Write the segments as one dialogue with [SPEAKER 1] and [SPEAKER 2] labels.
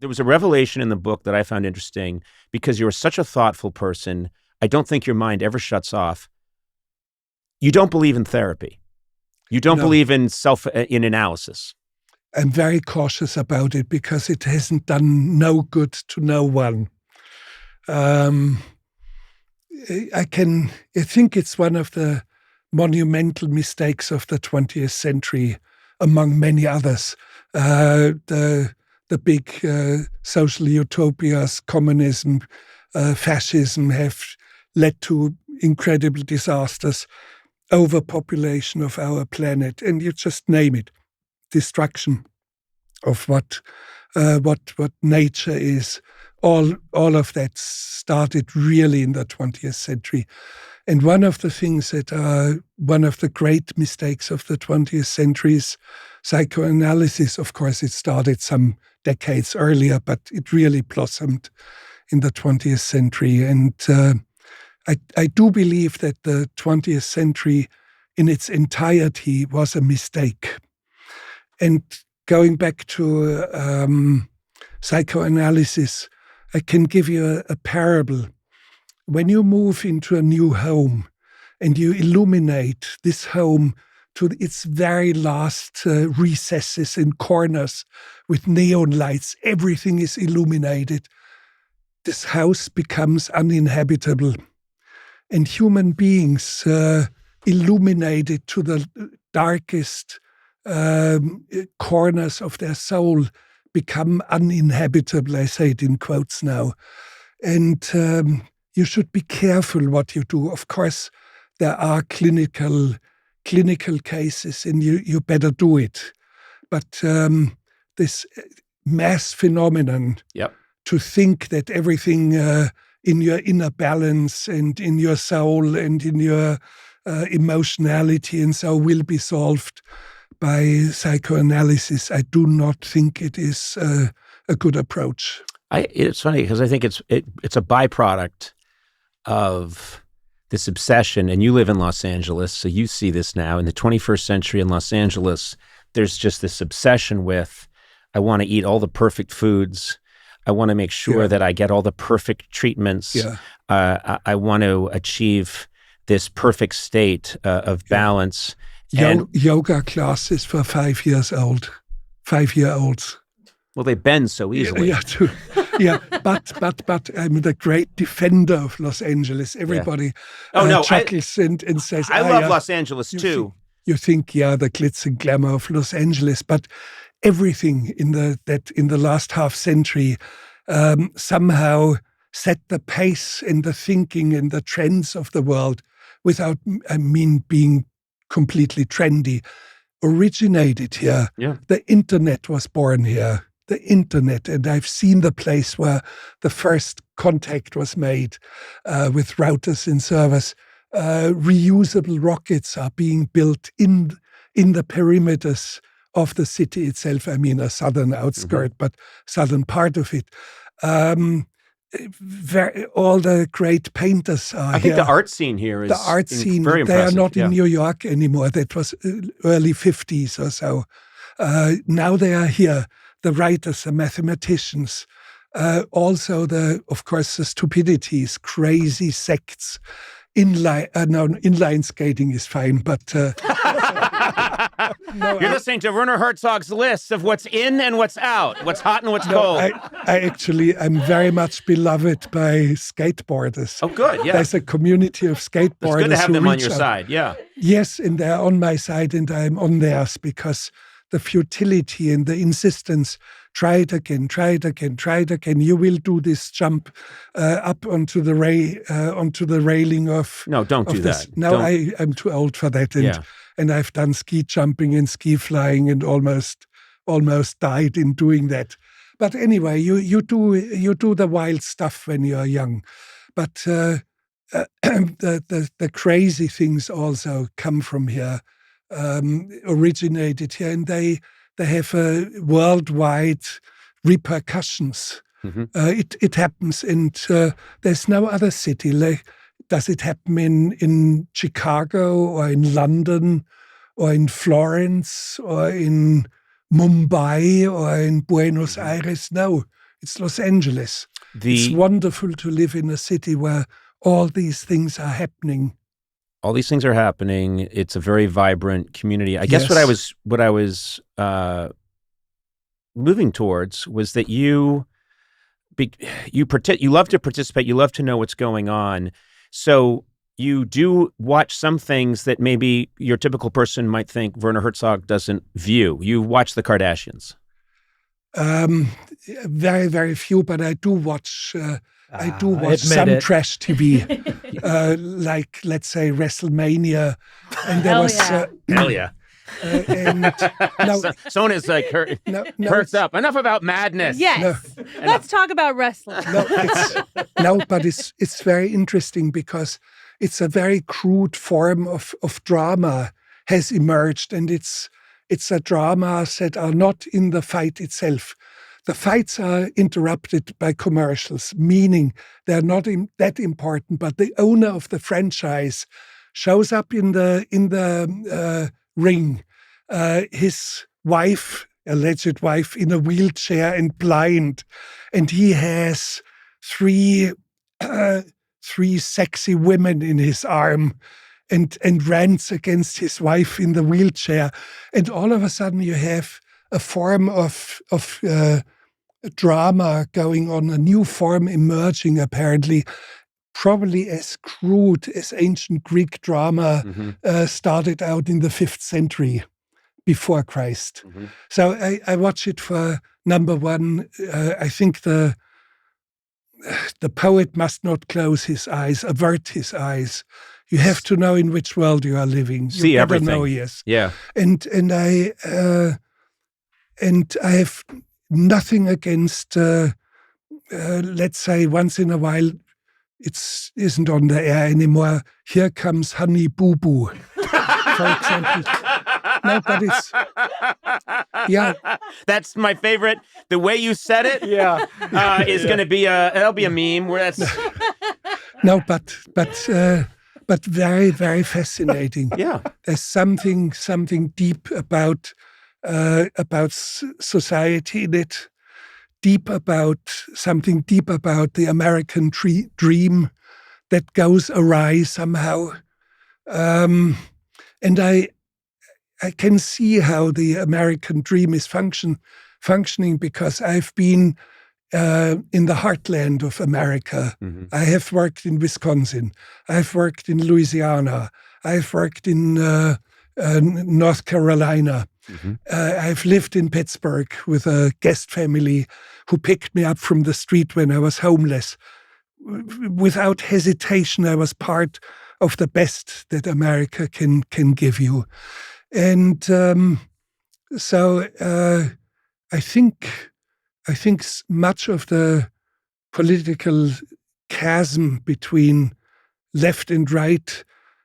[SPEAKER 1] there was a revelation in the book that I found interesting because you're such a thoughtful person. I don't think your mind ever shuts off. You don't believe in therapy. You don't believe in in analysis.
[SPEAKER 2] I'm very cautious about it because it hasn't done no good to no one. I think it's one of the monumental mistakes of the 20th century, among many others. The big social utopias, communism, fascism have led to incredible disasters, overpopulation of our planet, and you just name it, destruction of what nature is. All of that started really in the 20th century. And one of the things that are one of the great mistakes of the 20th century is psychoanalysis. Of course, it started some decades earlier, but it really blossomed in the 20th century. And I do believe that the 20th century in its entirety was a mistake. And going back to psychoanalysis, I can give you a parable. When you move into a new home and you illuminate this home to its very last recesses and corners with neon lights, everything is illuminated, this house becomes uninhabitable. And human beings illuminated to the darkest corners of their soul become uninhabitable. I say it in quotes now. And you should be careful what you do. Of course, there are clinical cases and you better do it. But this mass phenomenon, to think that everything in your inner balance and in your soul and in your emotionality and so will be solved by psychoanalysis, I do not think it is a good approach.
[SPEAKER 1] It's funny because I think it's a byproduct of this obsession, and you live in Los Angeles, so you see this now. In the 21st century in Los Angeles, there's just this obsession with, I want to eat all the perfect foods. I want to make sure that I get all the perfect treatments. I want to achieve this perfect state of balance.
[SPEAKER 2] Yoga classes for 5-year-olds.
[SPEAKER 1] Well, they bend so easily.
[SPEAKER 2] But I'm the great defender of Los Angeles. Everybody chuckles and says,
[SPEAKER 1] I love Los Angeles too.
[SPEAKER 2] You think, the glitz and glamour of Los Angeles, but everything in the last half century somehow set the pace and the thinking and the trends of the world without, being completely trendy, originated here. The internet was born here. The internet, and I've seen the place where the first contact was made with routers and servers. Reusable rockets are being built in the perimeters of the city itself. A southern outskirt, but southern part of it. All the great painters are here. I
[SPEAKER 1] think the art scene here is very impressive.
[SPEAKER 2] They are not in New York anymore. That was early 50s or so. Now they are here. The writers, the mathematicians, also of course, the stupidities, crazy sects. Inline skating is fine, but
[SPEAKER 1] you're listening to Werner Herzog's list of what's in and what's out, what's hot and what's cold.
[SPEAKER 2] I'm very much beloved by skateboarders.
[SPEAKER 1] Oh, good, yeah.
[SPEAKER 2] There's a community of skateboarders. It's
[SPEAKER 1] good to have them on your side, yeah.
[SPEAKER 2] Yes, and they're on my side, and I'm on theirs because the futility and the insistence, try it again. You will do this jump up onto the railing of.
[SPEAKER 1] No, don't do
[SPEAKER 2] this.
[SPEAKER 1] that.
[SPEAKER 2] No, I'm too old for that, and I've done ski jumping and ski flying and almost died in doing that. But anyway, you do the wild stuff when you are young, but the crazy things also come from here. Originated here, and they have worldwide repercussions. It happens, and there's no other city. Does it happen in Chicago or in London or in Florence or in Mumbai or in Buenos Aires? No, It's Los Angeles. It's
[SPEAKER 1] The
[SPEAKER 2] wonderful to live in a city where all these things are happening.
[SPEAKER 1] all these things are happening. It's a very vibrant community. I guess
[SPEAKER 2] Yes.
[SPEAKER 1] what I was moving towards was that you love to participate. You love to know what's going on. So you do watch some things that maybe your typical person might think Werner Herzog doesn't view. You watch the Kardashians.
[SPEAKER 2] Very, very few, but I do watch. I do watch
[SPEAKER 3] admit
[SPEAKER 2] some
[SPEAKER 3] it.
[SPEAKER 2] trash TV, like let's say Wrestlemania, and there
[SPEAKER 4] Hell
[SPEAKER 2] was.
[SPEAKER 4] yeah.
[SPEAKER 1] Hell yeah.
[SPEAKER 2] And no,
[SPEAKER 1] Sona's like
[SPEAKER 2] no,
[SPEAKER 1] perked up. Enough about madness.
[SPEAKER 4] Yes. Let's talk about wrestling.
[SPEAKER 2] but it's very interesting because it's a very crude form of drama has emerged, and it's a drama that are not in the fight itself. The fights are interrupted by commercials, meaning they're not that important, but the owner of the franchise shows up in the ring. His wife, alleged wife, in a wheelchair and blind, and he has three sexy women in his arm, and rants against his wife in the wheelchair, and all of a sudden you have a form of drama going on, a new form emerging apparently, probably as crude as ancient Greek drama started out in the 5th century before Christ.
[SPEAKER 1] Mm-hmm.
[SPEAKER 2] So I watch it for number one. I think the poet must not close his eyes, avert his eyes. You have to know in which world you are living. You
[SPEAKER 1] See
[SPEAKER 2] better
[SPEAKER 1] everything.
[SPEAKER 2] know, yes.
[SPEAKER 1] Yeah.
[SPEAKER 2] And I have nothing against. Let's say once in a while, it isn't on the air anymore. Here Comes Honey Boo Boo, for example. No, but it's yeah.
[SPEAKER 1] That's my favorite. The way you said it, is going to be that'll be a meme. Where that's
[SPEAKER 2] No, but very, very fascinating.
[SPEAKER 1] yeah.
[SPEAKER 2] There's something deep about society in it, something deep about the American dream that goes awry somehow. And I can see how the American dream is functioning because I've been in the heartland of America.
[SPEAKER 1] Mm-hmm.
[SPEAKER 2] I have worked in Wisconsin. I've worked in Louisiana. I've worked in North Carolina.
[SPEAKER 1] Mm-hmm.
[SPEAKER 2] I've lived in Pittsburgh with a guest family who picked me up from the street when I was homeless. Without hesitation, I was part of the best that America can give you. And so I think much of the political chasm between left and right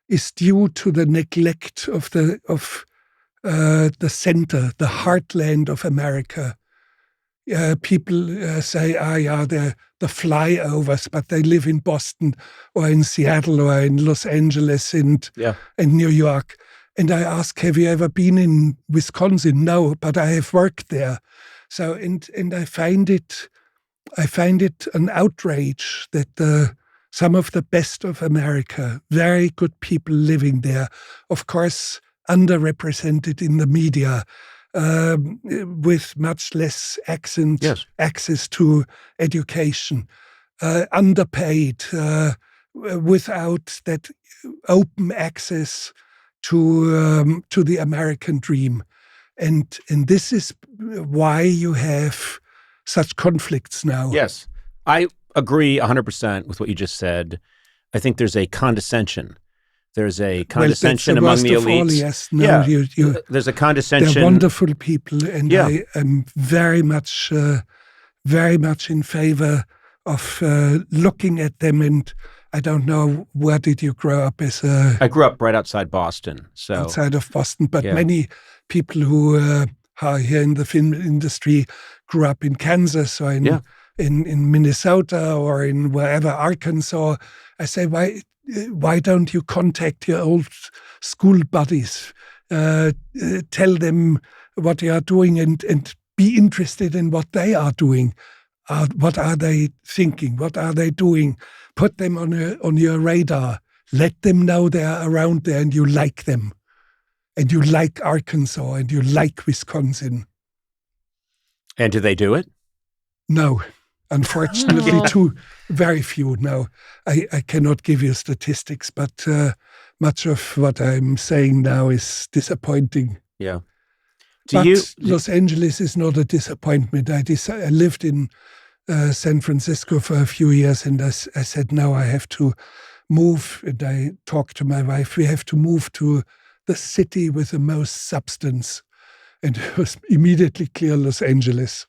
[SPEAKER 2] is due to the neglect of the center, the heartland of America. People say, they're the flyovers, but they live in Boston or in Seattle or in Los Angeles and New York. And I ask, have you ever been in Wisconsin? No, but I have worked there. So, and I find it an outrage that some of the best of America, very good people living there, of course, underrepresented in the media, with much less access to education, underpaid, without that open access to the American dream. And this is why you have such conflicts now.
[SPEAKER 1] Yes, I agree 100% with what you just said. I think there's a condescension. There's a condescension among the elites.
[SPEAKER 2] All, yes. No,
[SPEAKER 1] there's a condescension.
[SPEAKER 2] They're wonderful people, and I am very much in favor of looking at them. And I don't know, where did you grow up as a...
[SPEAKER 1] I grew up right outside Boston. So
[SPEAKER 2] outside of Boston, but many people who are here in the film industry grew up in Kansas or in Minnesota or in wherever, Arkansas. I say, why don't you contact your old school buddies, tell them what you are doing and be interested in what they are doing. What are they thinking? What are they doing? Put them on your radar. Let them know they are around there and you like them. And you like Arkansas and you like Wisconsin.
[SPEAKER 1] And do they do it?
[SPEAKER 2] No. Unfortunately, very few. No, I cannot give you statistics, but much of what I'm saying now is disappointing.
[SPEAKER 1] Yeah.
[SPEAKER 2] Los Angeles is not a disappointment. I lived in San Francisco for a few years, and I said, no, I have to move. And I talked to my wife, we have to move to the city with the most substance. And it was immediately clear Los Angeles.